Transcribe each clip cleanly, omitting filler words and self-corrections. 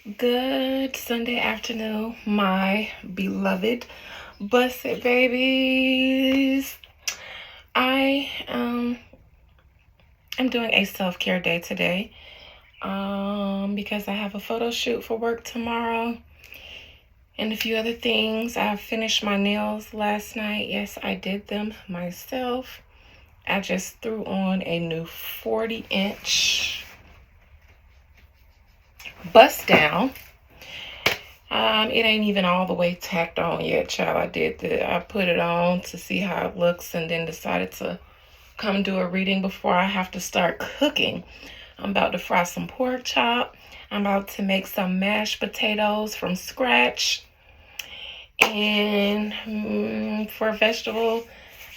Good Sunday afternoon, my beloved busted babies. I am doing a self-care day today. Because I have a photo shoot for work tomorrow and a few other things. I finished my nails last night. Yes, I did them myself. I just threw on a new 40-inch bust down. It ain't even all the way tacked on yet, child. I put it on to see how it looks and then decided to come do a reading before I have to start cooking. I'm about to fry some pork chop. I'm about to make some mashed potatoes from scratch. And for a vegetable,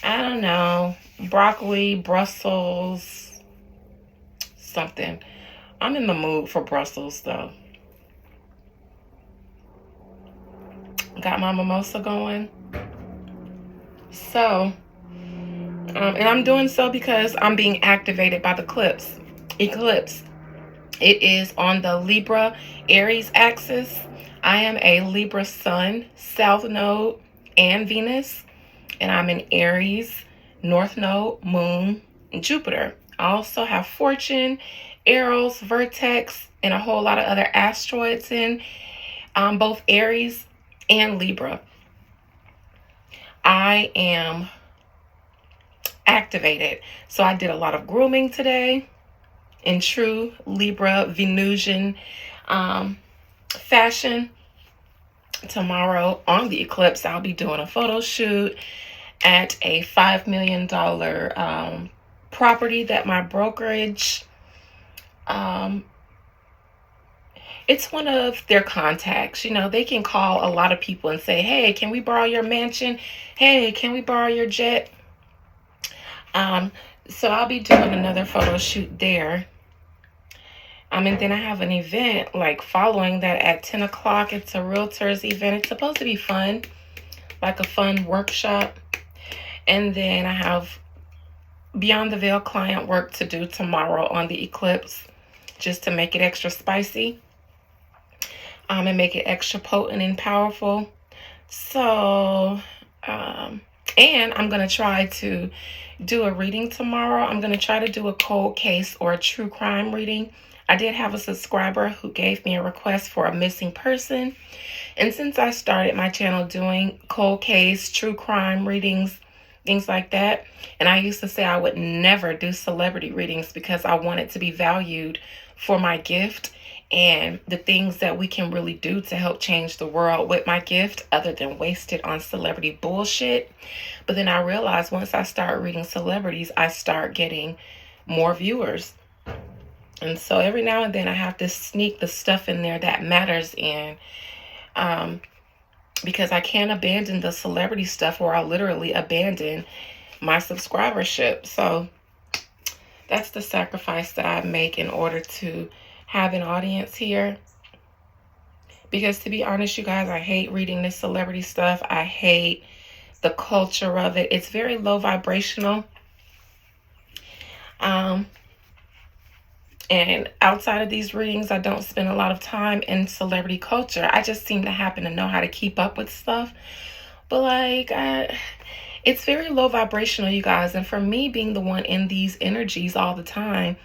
I don't know, broccoli, Brussels, something. I'm in the mood for Brussels though. Got my mimosa going. So, and I'm doing so because I'm being activated by the Eclipse. It is on the Libra Aries axis. I am a Libra Sun, South Node, and Venus. And I'm in Aries, North Node, Moon, and Jupiter. I also have Fortune, Eros, Vertex, and a whole lot of other asteroids in both Aries and Libra. I am activated. So I did a lot of grooming today in true Libra Venusian fashion. Tomorrow on the eclipse, I'll be doing a photo shoot at a $5 million property that my brokerage, it's one of their contacts. You know, they can call a lot of people and say, hey, can we borrow your mansion? Hey, can we borrow your jet? So I'll be doing another photo shoot there. And then I have an event like following that at 10 o'clock. It's a realtor's event. It's supposed to be fun, like a fun workshop. And then I have Beyond the Veil client work to do tomorrow on the eclipse, just to make it extra spicy, and make it extra potent and powerful. So, and I'm going to try to do a reading tomorrow. I'm going to try to do a cold case or a true crime reading. I did have a subscriber who gave me a request for a missing person. And since I started my channel doing cold case, true crime readings, things like that, and I used to say I would never do celebrity readings because I wanted to be valued for my gift and the things that we can really do to help change the world with my gift other than waste it on celebrity bullshit. But then I realized once I start reading celebrities, I start getting more viewers. And so every now and then I have to sneak the stuff in there that matters in, because I can't abandon the celebrity stuff or I'll literally abandon my subscribership. So that's the sacrifice that I make in order to have an audience here. Because to be honest, you guys, I hate reading this celebrity stuff. I hate the culture of it. It's very low vibrational. And outside of these readings, I don't spend a lot of time in celebrity culture. I just seem to happen to know how to keep up with stuff. But like, it's very low vibrational, you guys. And for me being the one in these energies all the time,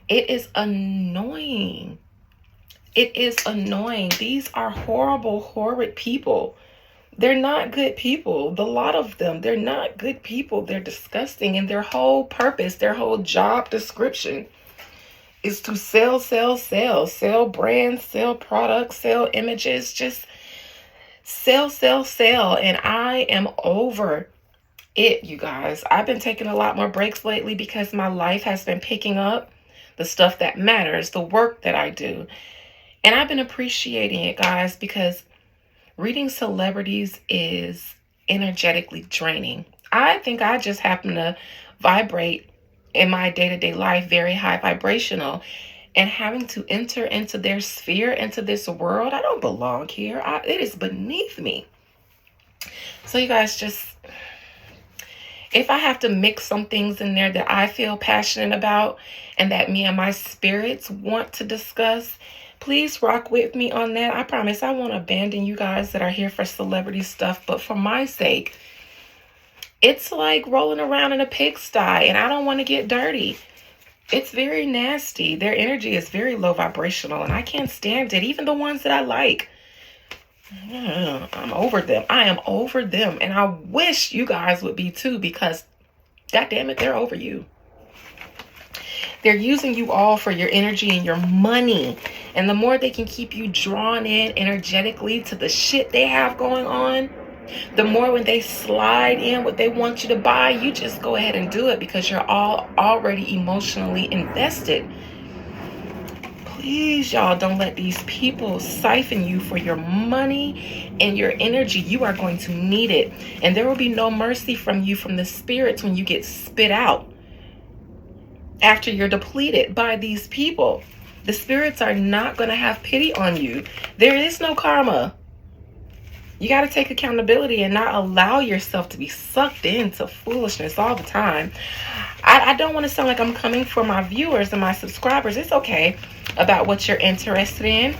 it is annoying. It is annoying. These are horrible, horrid people. They're not good people. The lot of them, they're not good people. They're disgusting. And their whole purpose, their whole job description is to sell brands, sell products, sell images, just sell. And I am over it, you guys. I've been taking a lot more breaks lately because my life has been picking up the stuff that matters, the work that I do. And I've been appreciating it, guys, because reading celebrities is energetically draining. I think I just happen to vibrate in my day-to-day life very high vibrational, and having to enter into their sphere, into this world, I don't belong here. It is beneath me. So you guys, just if I have to mix some things in there that I feel passionate about and that me and my spirits want to discuss, Please rock with me on that. I promise I won't abandon you guys that are here for celebrity stuff, but for my sake, it's like rolling around in a pigsty, and I don't want to get dirty. It's very nasty. Their energy is very low vibrational, and I can't stand it. Even the ones that I like. I'm over them. I am over them. And I wish you guys would be too, because God damn it, they're over you. They're using you all for your energy and your money. And the more they can keep you drawn in energetically to the shit they have going on, the more when they slide in what they want you to buy, you just go ahead and do it because you're all already emotionally invested. Please, y'all, don't let these people siphon you for your money and your energy. You are going to need it. And there will be no mercy from you, from the spirits, when you get spit out after you're depleted by these people. The spirits are not going to have pity on you. There is no karma. You got to take accountability and not allow yourself to be sucked into foolishness all the time. I don't want to sound like I'm coming for my viewers and my subscribers. It's okay about what you're interested in.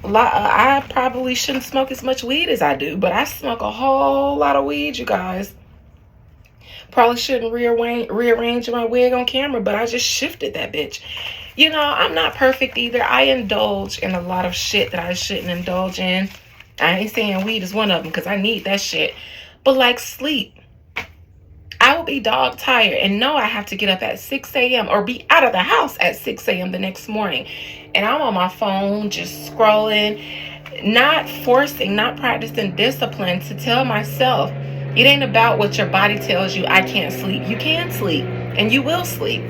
I probably shouldn't smoke as much weed as I do, but I smoke a whole lot of weed, you guys. Probably shouldn't rearrange my wig on camera, but I just shifted that bitch. You know, I'm not perfect either. I indulge in a lot of shit that I shouldn't indulge in. I ain't saying weed is one of them because I need that shit. But like sleep, I will be dog tired and know I have to get up at 6 a.m. or be out of the house at 6 a.m. the next morning. And I'm on my phone just scrolling, not forcing, not practicing discipline to tell myself, it ain't about what your body tells you, I can't sleep. You can sleep and you will sleep.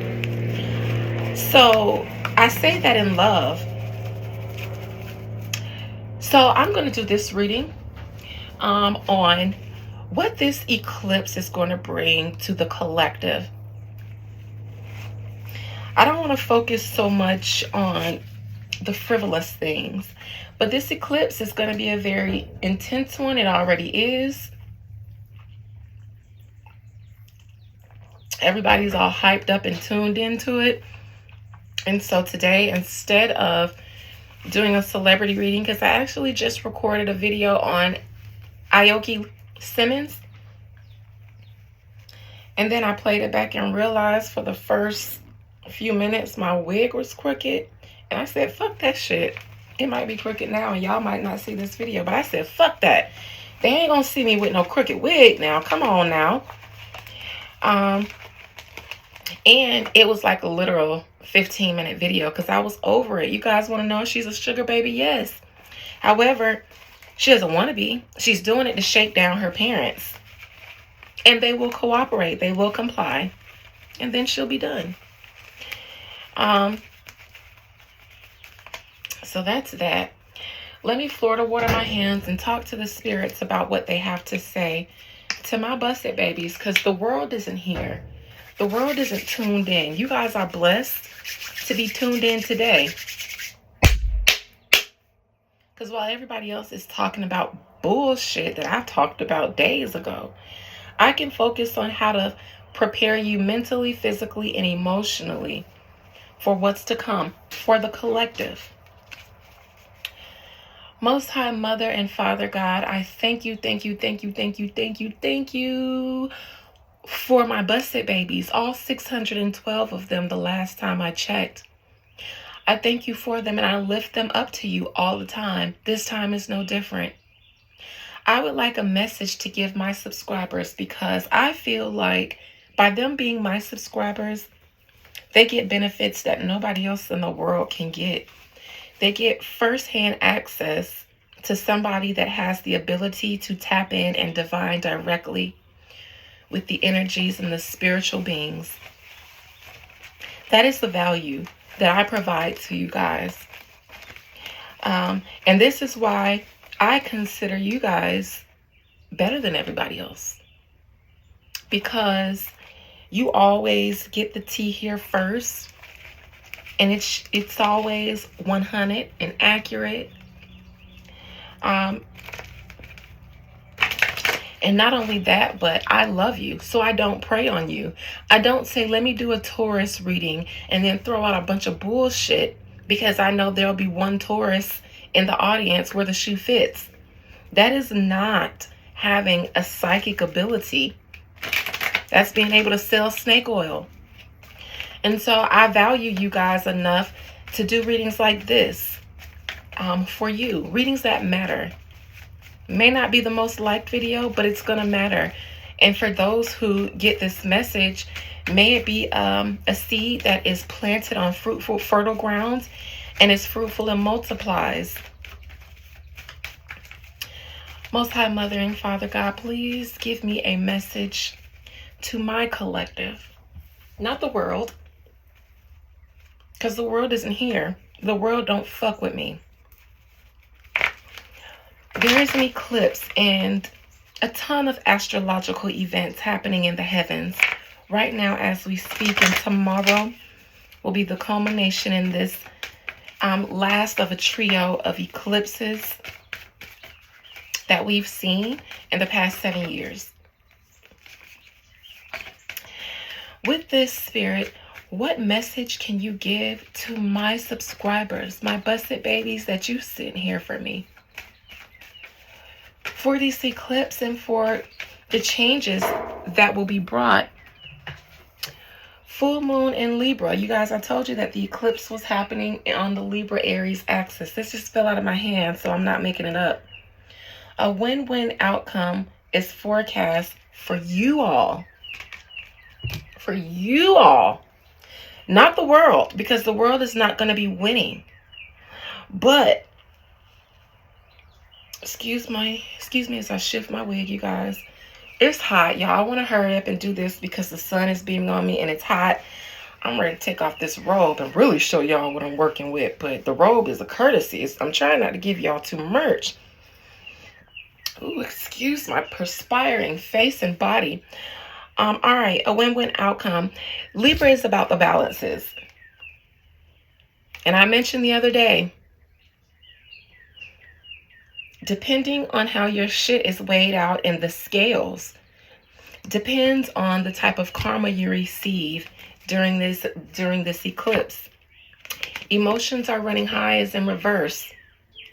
So I say that in love. So I'm going to do this reading on what this eclipse is going to bring to the collective. I don't want to focus so much on the frivolous things, but this eclipse is going to be a very intense one. It already is. Everybody's all hyped up and tuned into it. And so today, instead of doing a celebrity reading, because I actually just recorded a video on Aoki Simmons, and then I played it back and realized for the first few minutes my wig was crooked, and I said fuck that shit. It might be crooked now and y'all might not see this video, but I said fuck that. They ain't gonna see me with no crooked wig now. Come on now. And it was like a literal 15-minute video because I was over it. You guys want to know if she's a sugar baby? Yes. However, she doesn't want to be. She's doing it to shake down her parents. And they will cooperate. They will comply. And then she'll be done. So that's that. Let me Florida water my hands and talk to the spirits about what they have to say to my busted babies, because the world isn't here. The world isn't tuned in. You guys are blessed to be tuned in today. Because while everybody else is talking about bullshit that I talked about days ago, I can focus on how to prepare you mentally, physically, and emotionally for what's to come, for the collective. Most High Mother and Father God, I thank you, thank you, thank you, thank you, thank you, thank you for my busted babies, all 612 of them the last time I checked. I thank you for them and I lift them up to you all the time. This time is no different. I would like a message to give my subscribers because I feel like by them being my subscribers, they get benefits that nobody else in the world can get. They get firsthand access to somebody that has the ability to tap in and divine directly with the energies and the spiritual beings. That is the value that I provide to you guys. And this is why I consider you guys better than everybody else. Because you always get the tea here first. And it's always 100 and accurate. And not only that, but I love you, so I don't prey on you. I don't say, let me do a Taurus reading and then throw out a bunch of bullshit because I know there'll be one Taurus in the audience where the shoe fits. That is not having a psychic ability. That's being able to sell snake oil. And so I value you guys enough to do readings like this for you. Readings that matter. May not be the most liked video, but it's going to matter. And for those who get this message, may it be a seed that is planted on fruitful, fertile grounds and is fruitful and multiplies. Most High Mother and Father God, please give me a message to my collective, not the world, because the world isn't here. The world don't fuck with me. There is an eclipse and a ton of astrological events happening in the heavens right now as we speak, and tomorrow will be the culmination in this last of a trio of eclipses that we've seen in the past 7 years. With this, Spirit, what message can you give to my subscribers, my busted babies that you sent here for me? For this eclipse and for the changes that will be brought. Full moon in Libra. You guys, I told you that the eclipse was happening on the Libra-Aries axis. This just fell out of my hand, so I'm not making it up. A win-win outcome is forecast for you all. For you all. Not the world, because the world is not going to be winning. But, excuse me as I shift my wig, you guys. It's hot, y'all. I want to hurry up and do this because the sun is beaming on me and it's hot. I'm ready to take off this robe and really show y'all what I'm working with. But the robe is a courtesy. I'm trying not to give y'all too much. Ooh, excuse my perspiring face and body. All right, a win-win outcome. Libra is about the balances. And I mentioned the other day, depending on how your shit is weighed out in the scales, depends on the type of karma you receive during this eclipse. Emotions are running high as in reverse.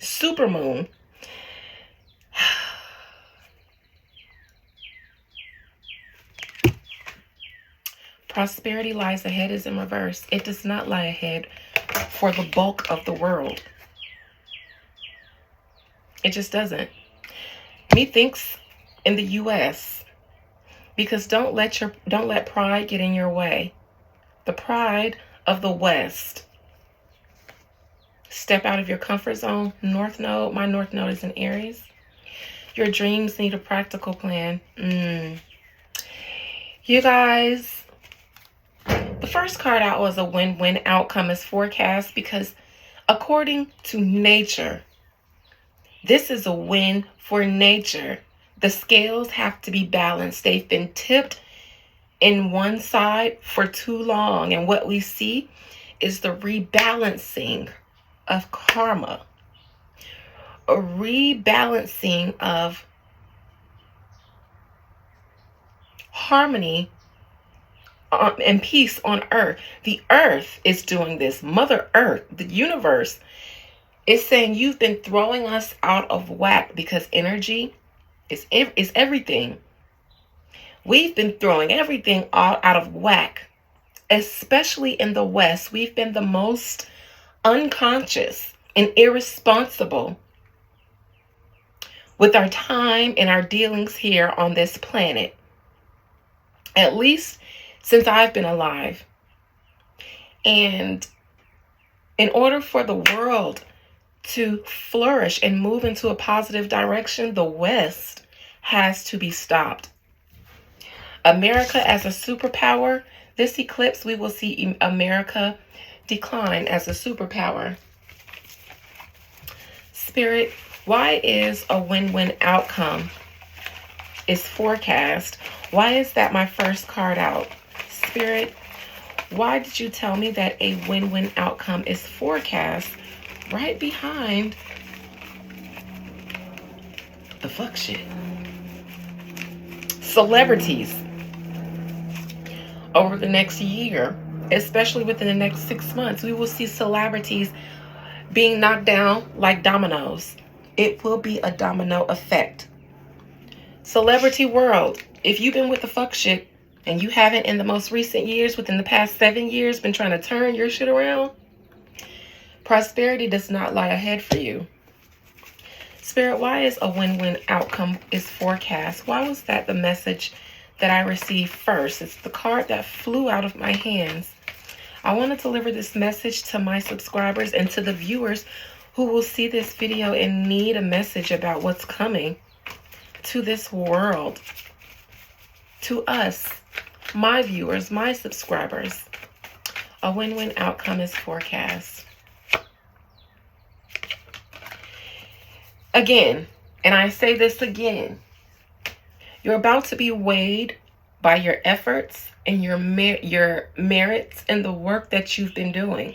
Supermoon. Prosperity lies ahead is in reverse. It does not lie ahead for the bulk of the world. It just doesn't. Methinks in the U.S. because don't let pride get in your way. The pride of the West. Step out of your comfort zone. North Node. My North Node is in Aries. Your dreams need a practical plan. You guys, the first card out was a win-win outcome is forecast because according to nature, this is a win for nature. The scales have to be balanced. They've been tipped in one side for too long. And what we see is the rebalancing of karma. A rebalancing of harmony and peace on earth. The earth is doing this. Mother Earth, the universe, is saying you've been throwing us out of whack because energy is everything. We've been throwing everything out of whack, especially in the West. We've been the most unconscious and irresponsible with our time and our dealings here on this planet. At least since I've been alive. And in order for the world to flourish and move into a positive direction, the West has to be stopped. America as a superpower, this eclipse, we will see America decline as a superpower. Spirit, why is a win-win outcome is forecast? Why is that my first card out? Spirit, why did you tell me that a win-win outcome is forecast right behind the fuck shit? Celebrities over the next year especially within the next 6 months. We will see celebrities being knocked down like dominoes. It will be a domino effect. Celebrity world, if you've been with the fuck shit and you haven't in the most recent years, within the past 7 years, been trying to turn your shit around, prosperity does not lie ahead for you. Spirit, why is a win-win outcome is forecast? Why was that the message that I received first? It's the card that flew out of my hands. I want to deliver this message to my subscribers and to the viewers who will see this video and need a message about what's coming to this world, to us, my viewers, my subscribers. A win-win outcome is forecast. Again, and I say this again, you're about to be weighed by your efforts and your merits and the work that you've been doing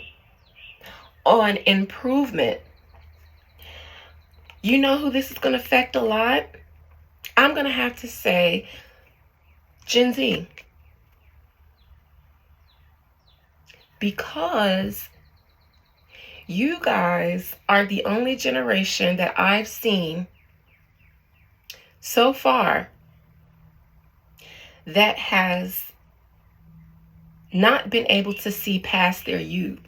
on improvement. You know who this is going to affect a lot? I'm going to have to say Gen Z. Because you guys are the only generation that I've seen so far that has not been able to see past their youth.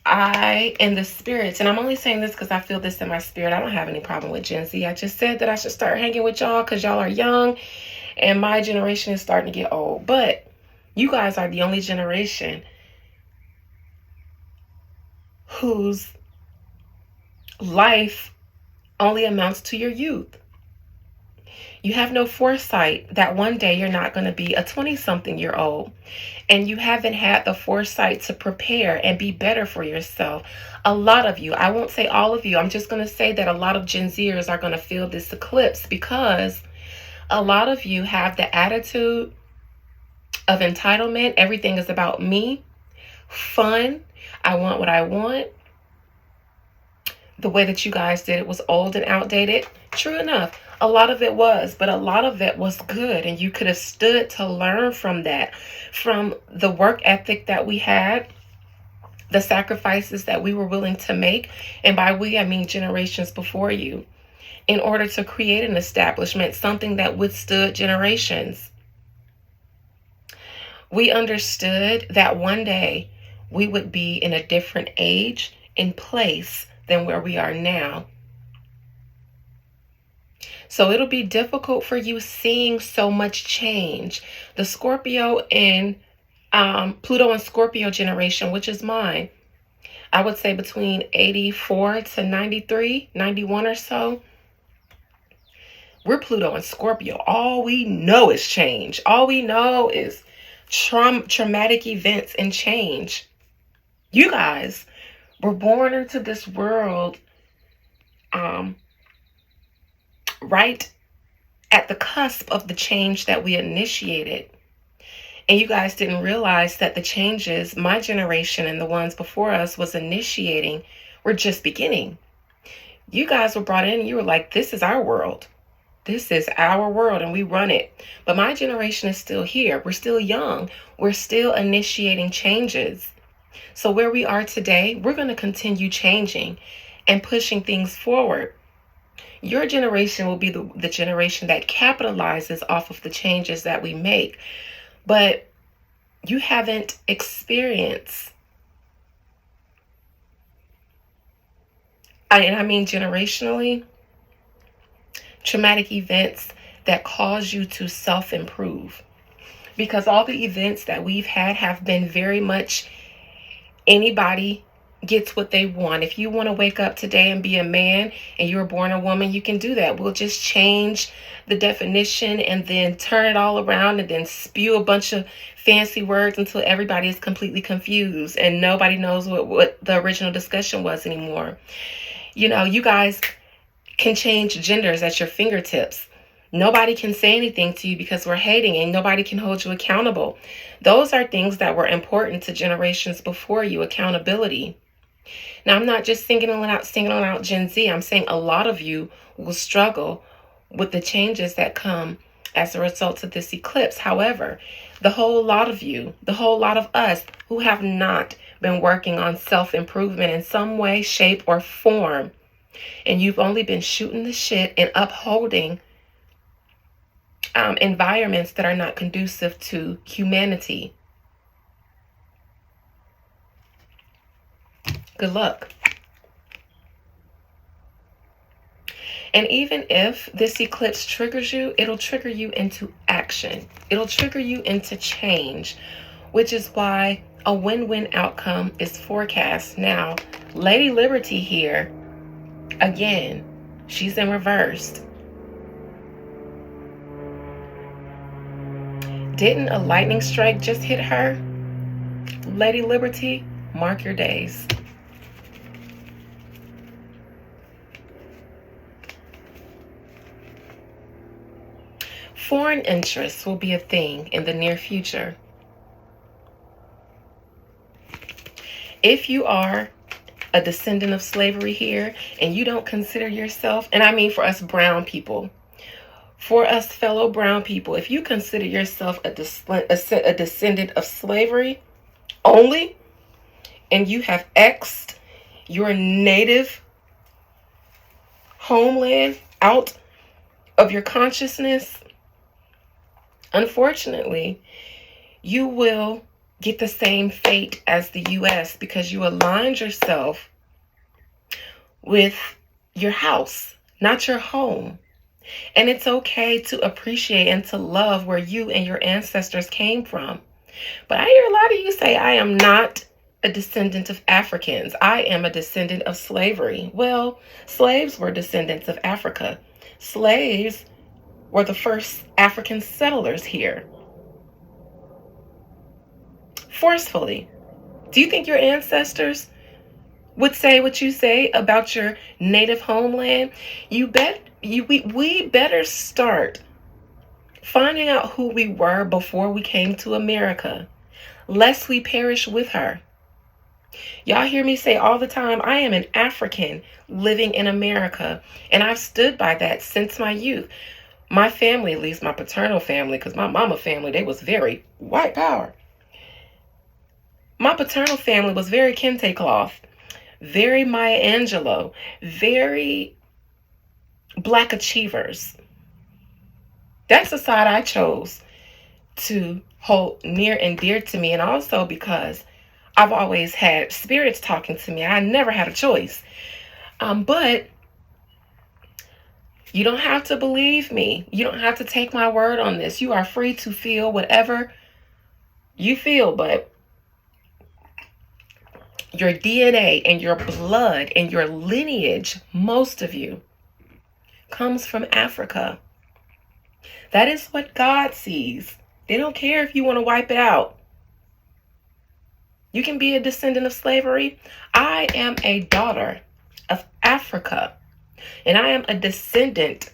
I and the spirits, and I'm only saying this because I feel this in my spirit. I don't have any problem with Gen Z. I just said that I should start hanging with y'all because y'all are young and my generation is starting to get old. But you guys are the only generation whose life only amounts to your youth. You have no foresight that one day you're not going to be a 20-something-year-old, and you haven't had the foresight to prepare and be better for yourself. A lot of you, I won't say all of you, I'm just going to say that a lot of Gen Zers are going to feel this eclipse because a lot of you have the attitude of entitlement. Everything is about me. Fun. I want what I want. The way that you guys did it was old and outdated. True enough, a lot of it was, but a lot of it was good. And you could have stood to learn from that, from the work ethic that we had, the sacrifices that we were willing to make. And by we, I mean generations before you, in order to create an establishment, something that withstood generations. We understood that one day we would be in a different age and place than where we are now. So it'll be difficult for you seeing so much change. The Scorpio and Pluto and Scorpio generation, which is mine, I would say between 84 to 93, 91 or so. We're Pluto and Scorpio. All we know is change. All we know is traumatic events and change. You guys were born into this world right at the cusp of the change that we initiated. And you guys didn't realize that the changes my generation and the ones before us was initiating were just beginning. You guys were brought in and you were like, this is our world. This is our world and we run it. But my generation is still here. We're still young. We're still initiating changes. So where we are today, we're going to continue changing and pushing things forward. Your generation will be the generation that capitalizes off of the changes that we make. But you haven't experienced, and I mean generationally, traumatic events that cause you to self-improve. Because all the events that we've had have been very much anybody gets what they want. If you want to wake up today and be a man and you were born a woman, you can do that. We'll just change the definition and then turn it all around and then spew a bunch of fancy words until everybody is completely confused and nobody knows what the original discussion was anymore. You know, you guys can change genders at your fingertips. Nobody can say anything to you because we're hating, and nobody can hold you accountable. Those are things that were important to generations before you, accountability. Now, I'm not just singling out Gen Z. I'm saying a lot of you will struggle with the changes that come as a result of this eclipse. However, The whole lot of you, the whole lot of us who have not been working on self-improvement in some way, shape, or form, and you've only been shooting the shit and upholding environments that are not conducive to humanity. Good luck. And even if this eclipse triggers you, it'll trigger you into action. It'll trigger you into change, which is why a win-win outcome is forecast. Now, Lady Liberty here, again, she's in reverse. Didn't a lightning strike just hit her? Lady Liberty, mark your days. Foreign interests will be a thing in the near future. If you are a descendant of slavery here and you don't consider yourself, and I mean for us brown people, for us fellow brown people, if you consider yourself a descendant of slavery only, and you have X'd your native homeland out of your consciousness, unfortunately, you will get the same fate as the U.S. because you aligned yourself with your house, not your home. And it's okay to appreciate and to love where you and your ancestors came from. But I hear a lot of you say, I am not a descendant of Africans. I am a descendant of slavery. Well, slaves were descendants of Africa. Slaves were the first African settlers here. Forcefully. Do you think your ancestors would say what you say about your native homeland? We better start finding out who we were before we came to America, lest we perish with her. Y'all hear me say all the time, I am an African living in America, and I've stood by that since my youth. My family, at least my paternal family, because my mama family, they was very white power. My paternal family was very kente cloth, very Maya Angelou, very Black achievers. That's the side I chose to hold near and dear to me, and also because I've always had spirits talking to me. I never had a choice. But you don't have to believe me. You don't have to take my word on this. You are free to feel whatever you feel, but your DNA and your blood and your lineage, most of you, comes from Africa. That is what God sees. They don't care if you want to wipe it out. You can be a descendant of slavery. I am a daughter of Africa, and I am a descendant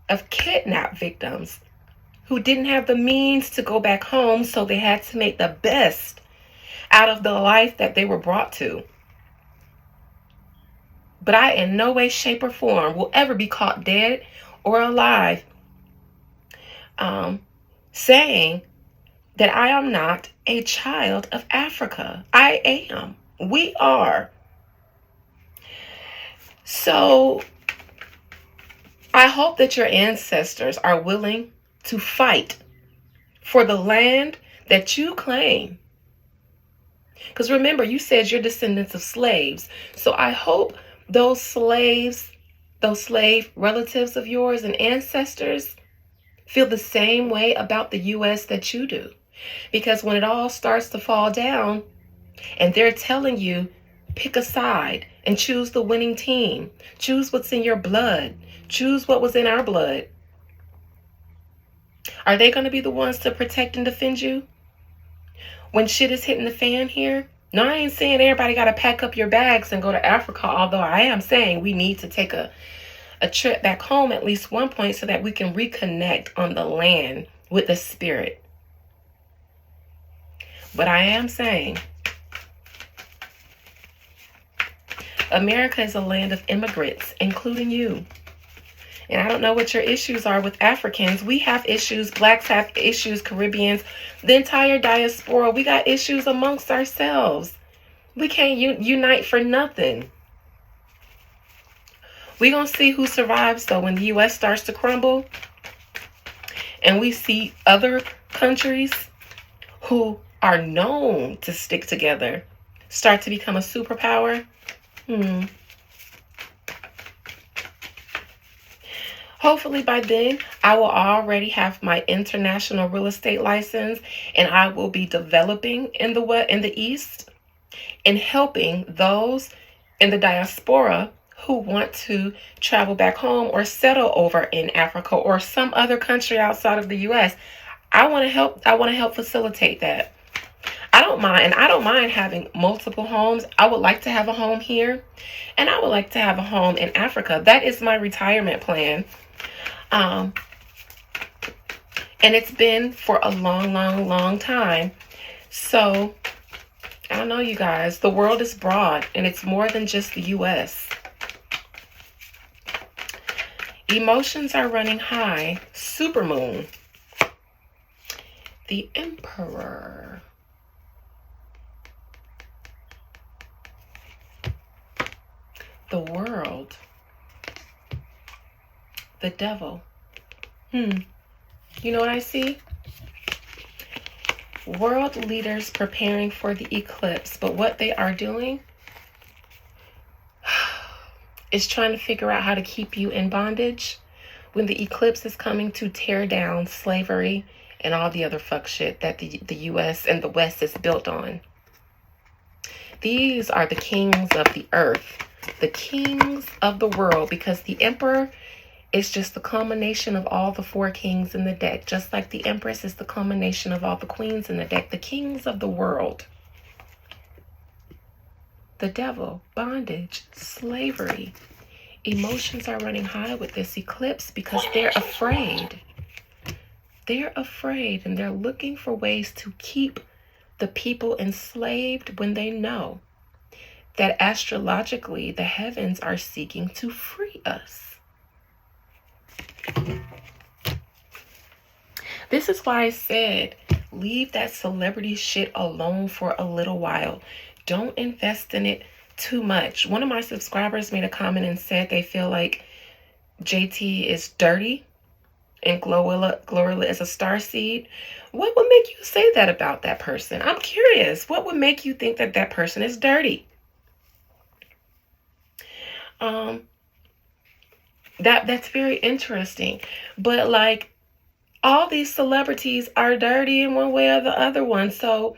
of kidnap victims who didn't have the means to go back home, so they had to make the best out of the life that they were brought to. But I, in no way, shape, or form, will ever be caught dead or alive saying that I am not a child of Africa. I am. We are. So I hope that your ancestors are willing to fight for the land that you claim. Because remember, you said you're descendants of slaves. So I hope those slaves, those slave relatives of yours and ancestors feel the same way about the U.S. that you do. Because when it all starts to fall down and they're telling you, pick a side and choose the winning team, choose what's in your blood, choose what was in our blood, are they going to be the ones to protect and defend you when shit is hitting the fan here? No, I ain't saying everybody got to pack up your bags and go to Africa, although I am saying we need to take a trip back home at least one point so that we can reconnect on the land with the spirit. But I am saying America is a land of immigrants, including you. And I don't know what your issues are with Africans. We have issues. Blacks have issues. Caribbeans, the entire diaspora. We got issues amongst ourselves. We can't unite for nothing. We're going to see who survives, though, when the U.S. starts to crumble. And we see other countries who are known to stick together start to become a superpower. Hopefully by then, I will already have my international real estate license, and I will be developing in the East and helping those in the diaspora who want to travel back home or settle over in Africa or some other country outside of the U.S. I want to help facilitate that. I don't mind having multiple homes. I would like to have a home here, and I would like to have a home in Africa. That is my retirement plan. And it's been for a long time. So I don't know, you guys. The world is broad, and it's more than just the U.S. Emotions are running high. Supermoon. The Emperor. The World. The Devil. You know what I see? World leaders preparing for the eclipse, but what they are doing is trying to figure out how to keep you in bondage when the eclipse is coming to tear down slavery and all the other fuck shit that the U.S. and the West is built on. These are the kings of the earth, the kings of the world, because the Emperor is just the culmination of all the 4 kings in the deck, just like the Empress is the culmination of all the queens in the deck, the kings of the world. The devil, bondage, slavery. Emotions are running high with this eclipse because they're afraid. They're afraid, and they're looking for ways to keep the people enslaved when they know that astrologically the heavens are seeking to free us. This is why I said, leave that celebrity shit alone for a little while. Don't invest in it too much. One of my subscribers made a comment and said they feel like JT is dirty and Glorilla is a starseed. What would make you say that about that person? I'm curious. What would make you think that that person is dirty? That's very interesting. But like, all these celebrities are dirty in one way or the other one. So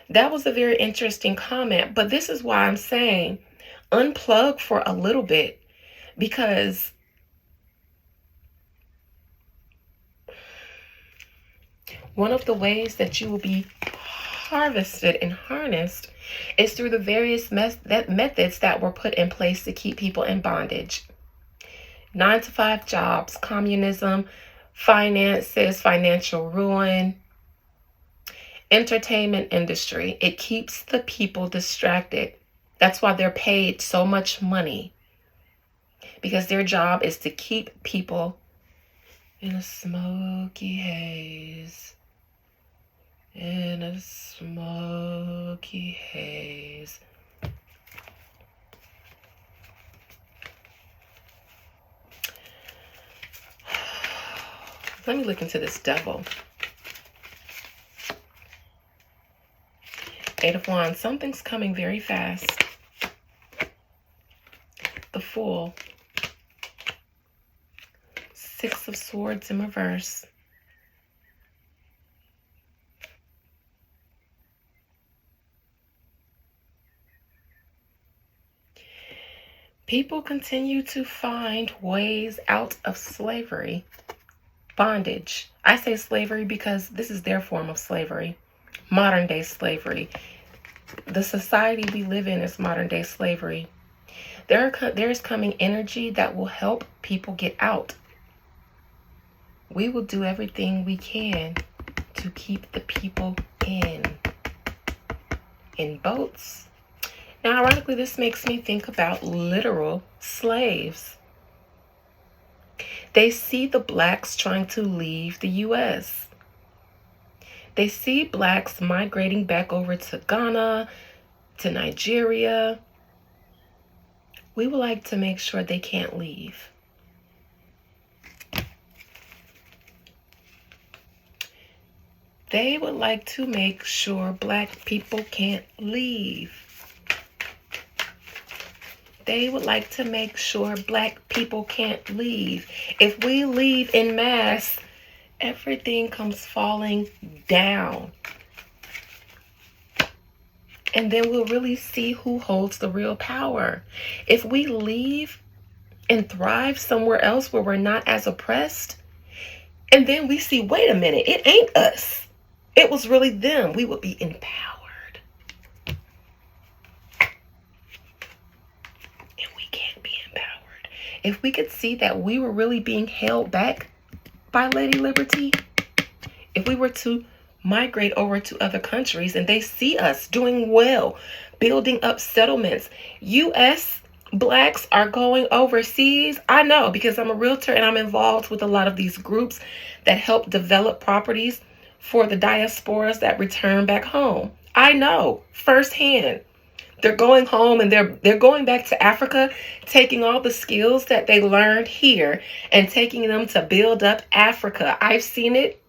that was a very interesting comment. But this is why I'm saying unplug for a little bit, because one of the ways that you will be harvested and harnessed is through the various methods that were put in place to keep people in bondage. 9-to-5 jobs, communism, finances, financial ruin, entertainment industry. It keeps the people distracted. That's why they're paid so much money, because their job is to keep people in a smoky haze. In a smoky haze. Let me look into this devil. 8 of Wands. Something's coming very fast. The Fool. 6 of Swords in reverse. People continue to find ways out of slavery. Bondage. I say slavery because this is their form of slavery. Modern day slavery. The society we live in is modern day slavery. There is coming energy that will help people get out. We will do everything we can to keep the people in boats. Now, ironically, this makes me think about literal slaves. They see the blacks trying to leave the U.S. They see blacks migrating back over to Ghana, to Nigeria. We would like to make sure they can't leave. They would like to make sure black people can't leave. They would like to make sure black people can't leave. If we leave en masse, everything comes falling down. And then we'll really see who holds the real power. If we leave and thrive somewhere else where we're not as oppressed, and then we see, wait a minute, it ain't us. It was really them. We would be empowered. And we can't be empowered. If we could see that we were really being held back by Lady Liberty, if we were to migrate over to other countries and they see us doing well, building up settlements, U.S. blacks are going overseas. I know because I'm a realtor and I'm involved with a lot of these groups that help develop properties for the diasporas that return back home. I know firsthand. They're going home and they're going back to Africa, taking all the skills that they learned here and taking them to build up Africa. I've seen it.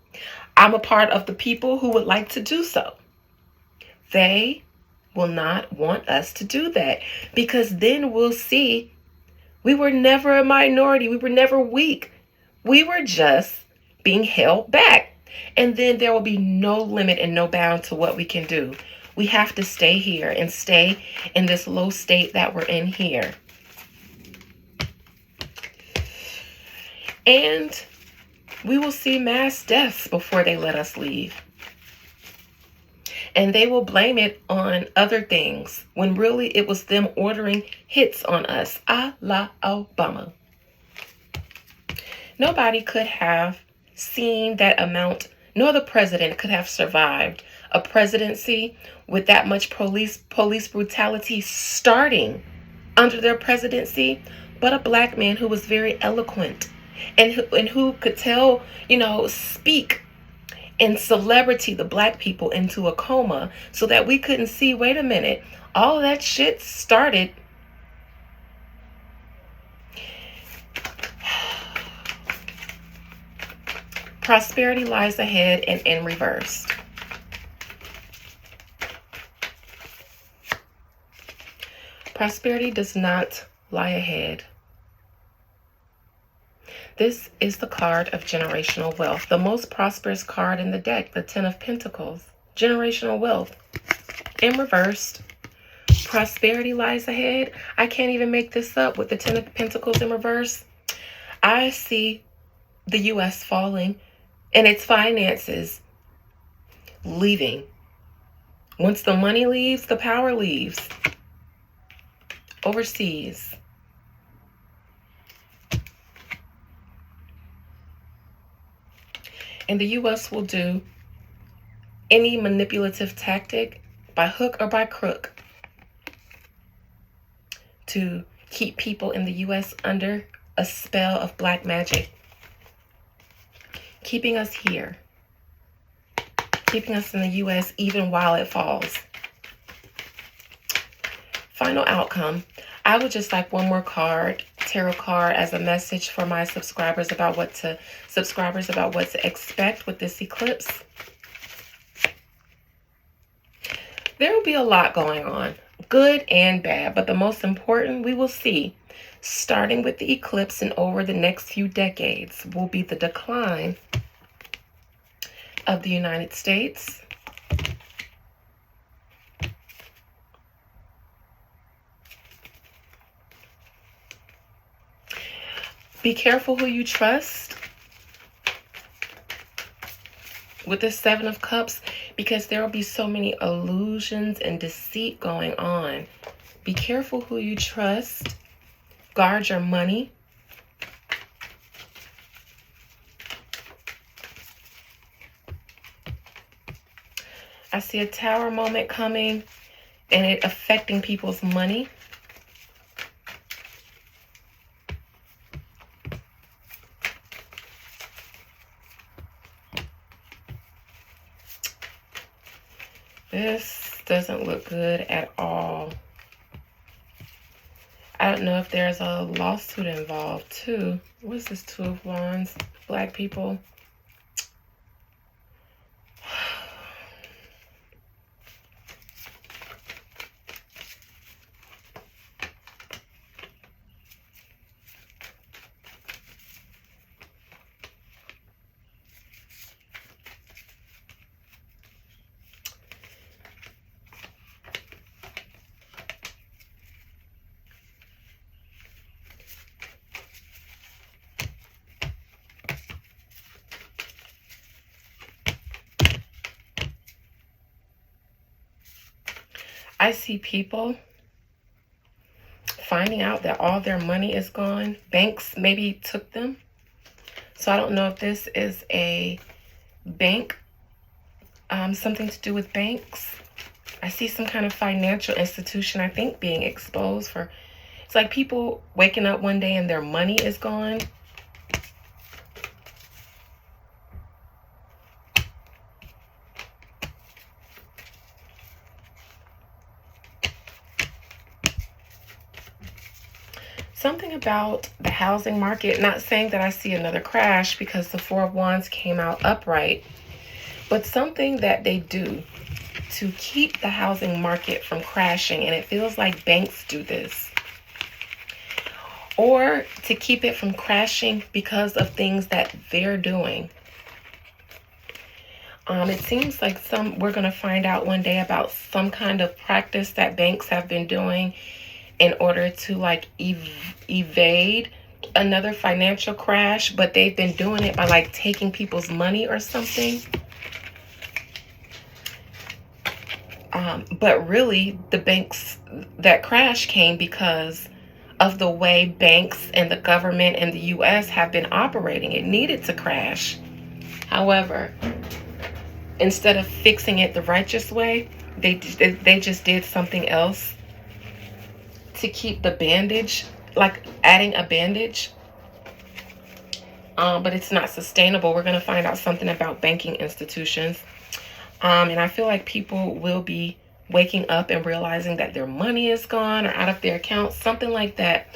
I'm a part of the people who would like to do so. They will not want us to do that because then we'll see we were never a minority. We were never weak. We were just being held back. And then there will be no limit and no bound to what we can do. We have to stay here and stay in this low state that we're in here. And we will see mass deaths before they let us leave. And they will blame it on other things when really it was them ordering hits on us, a la Obama. Nobody could have seen that amount, no other president could have survived a presidency with that much police brutality starting under their presidency, but a black man who was very eloquent and who could tell, speak and celebrity the black people into a coma so that we couldn't see, wait a minute, all of that shit started. Prosperity lies ahead and in reverse. Prosperity does not lie ahead. This is the card of generational wealth. The most prosperous card in the deck, the Ten of Pentacles. Generational wealth. In reversed. Prosperity lies ahead. I can't even make this up with the Ten of Pentacles in reverse. I see the U.S. falling and its finances leaving. Once the money leaves, the power leaves. Overseas. And the U.S. will do any manipulative tactic by hook or by crook to keep people in the U.S. under a spell of black magic. Keeping us here. Keeping us in the U.S. even while it falls. Final outcome. I would just like one more card, tarot card, as a message for my subscribers about what to expect with this eclipse. There will be a lot going on, good and bad, but the most important we will see, starting with the eclipse and over the next few decades, will be the decline of the United States. Be careful who you trust with the Seven of Cups, because there will be so many illusions and deceit going on. Be careful who you trust. Guard your money. I see a Tower moment coming and it affecting people's money. This doesn't look good at all. I don't know if there's a lawsuit involved too. What's this? Two of Wands, Black people. I see people finding out that all their money is gone. Banks maybe took them. So I don't know if this is a bank, something to do with banks. I see some kind of financial institution, I think, being exposed for, it's like people waking up one day and their money is gone. Something about the housing market, not saying that I see another crash because the Four of Wands came out upright, but something that they do to keep the housing market from crashing, and it feels like banks do this, or to keep it from crashing because of things that they're doing. It seems like we're going to find out one day about some kind of practice that banks have been doing in order to like evade another financial crash, but they've been doing it by like taking people's money or something. But really, the banks that crash came because of the way banks and the government and the US have been operating. It needed to crash. However, instead of fixing it the righteous way, they just did something else to keep the bandage, like adding a bandage. But it's not sustainable. We're going to find out something about banking institutions. And I feel like people will be waking up and realizing that their money is gone or out of their account, something like that.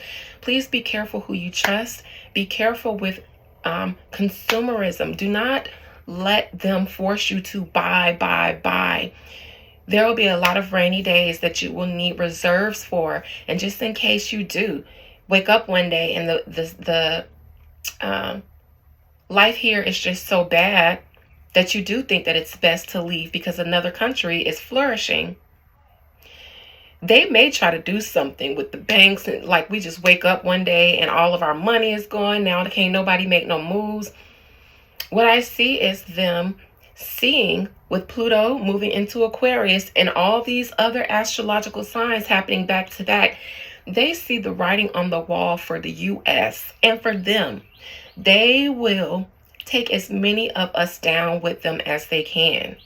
Please be careful who you trust. Be careful with consumerism. Do not let them force you to buy. There will be a lot of rainy days that you will need reserves for. And just in case you do wake up one day and the life here is just so bad that you do think that it's best to leave because another country is flourishing, they may try to do something with the banks. And like we just wake up one day and all of our money is gone. Now can't nobody make no moves. What I see is them seeing with Pluto moving into Aquarius and all these other astrological signs happening back to back. They see the writing on the wall for the US, and for them, they will take as many of us down with them as they can.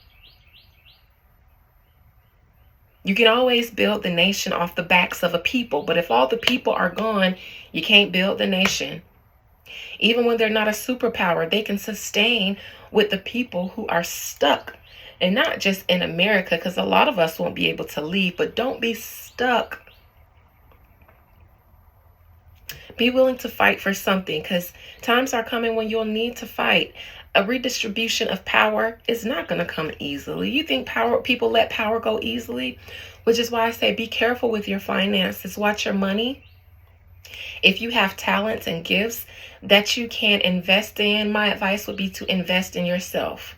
You can always build the nation off the backs of a people, but if all the people are gone, you can't build the nation. Even when they're not a superpower, they can sustain with the people who are stuck. And not just in America, because a lot of us won't be able to leave, but don't be stuck. Be willing to fight for something, because times are coming when you'll need to fight. A redistribution of power is not going to come easily. You think people let power go easily? Which is why I say be careful with your finances. Watch your money. If you have talents and gifts that you can invest in, my advice would be to invest in yourself.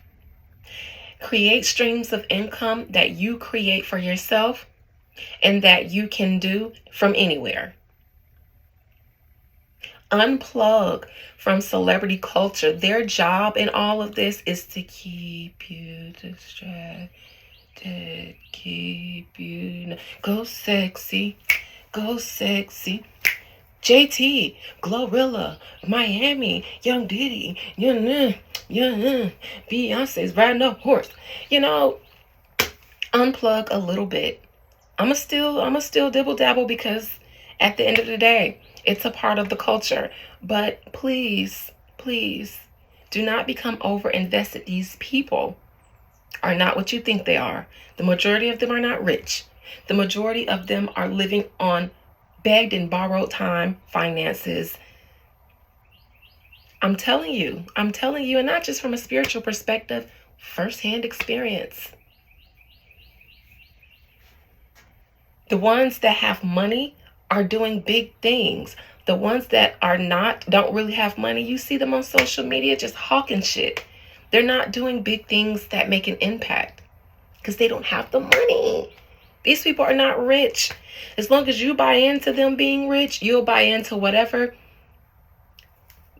Create streams of income that you create for yourself and that you can do from anywhere. Unplug from celebrity culture. Their job in all of this is to keep you distracted, keep you... Go sexy, go sexy. JT, Glorilla, Miami, Young Diddy, Beyonce's riding a horse. You know, unplug a little bit. I'ma still dibble dabble because at the end of the day, it's a part of the culture. But please, please do not become over invested these people. are not what you think they are. The majority of them are not rich. The majority of them are living on begged and borrowed time, finances. I'm telling you, and not just from a spiritual perspective, firsthand experience. The ones that have money are doing big things. The ones that are not, don't really have money, you see them on social media just hawking shit. They're not doing big things that make an impact because they don't have the money. These people are not rich. As long as you buy into them being rich, you'll buy into whatever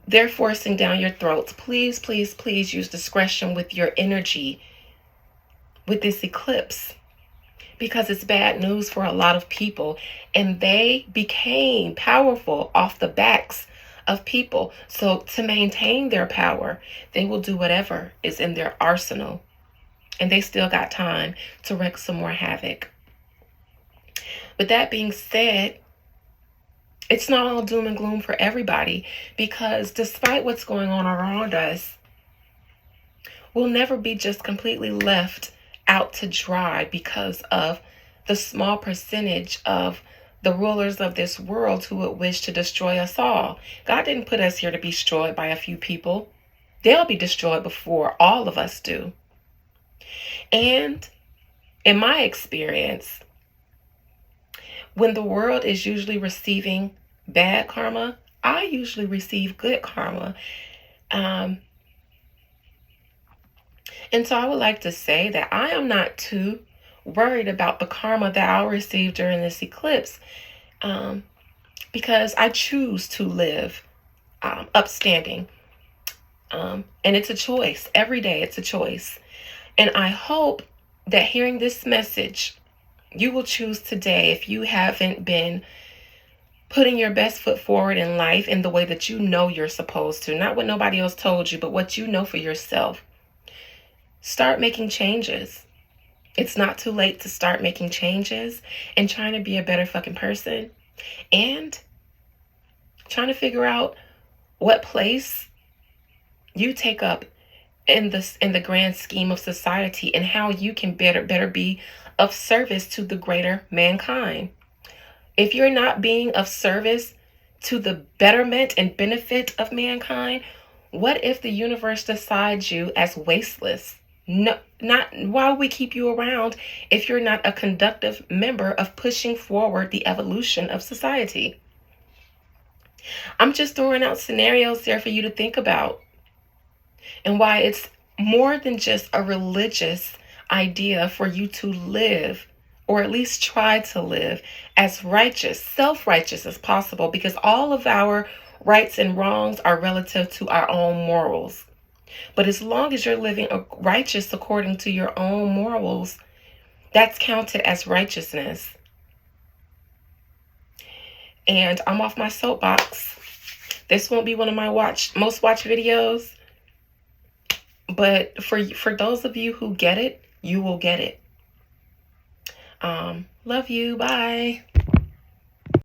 they're forcing down your throats. Please, please, please use discretion with your energy with this eclipse, because it's bad news for a lot of people, and they became powerful off the backs of people. So to maintain their power, they will do whatever is in their arsenal, and they still got time to wreak some more havoc. With that being said, it's not all doom and gloom for everybody, because despite what's going on around us, we'll never be just completely left out to dry because of the small percentage of the rulers of this world who would wish to destroy us all. God didn't put us here to be destroyed by a few people. They'll be destroyed before all of us do. And in my experience, when the world is usually receiving bad karma, I usually receive good karma. And so I would like to say that I am not too worried about the karma that I'll receive during this eclipse, because I choose to live upstanding. And it's a choice. Every day it's a choice. And I hope that hearing this message, you will choose today, if you haven't been putting your best foot forward in life in the way that you know you're supposed to, not what nobody else told you, but what you know for yourself. Start making changes. It's not too late to start making changes and trying to be a better fucking person, and trying to figure out what place you take up in the grand scheme of society, and how you can better be of service to the greater mankind. If you're not being of service to the betterment and benefit of mankind, what if the universe decides you as wasteless? No, not why we keep you around if you're not a conductive member of pushing forward the evolution of society. I'm just throwing out scenarios there for you to think about, and why it's more than just a religious idea for you to live, or at least try to live, as righteous, self-righteous as possible, because all of our rights and wrongs are relative to our own morals. But as long as you're living righteous according to your own morals, that's counted as righteousness. And I'm off my soapbox. This won't be one of my most watched videos, but for those of you who get it, you will get it. Love you. Bye.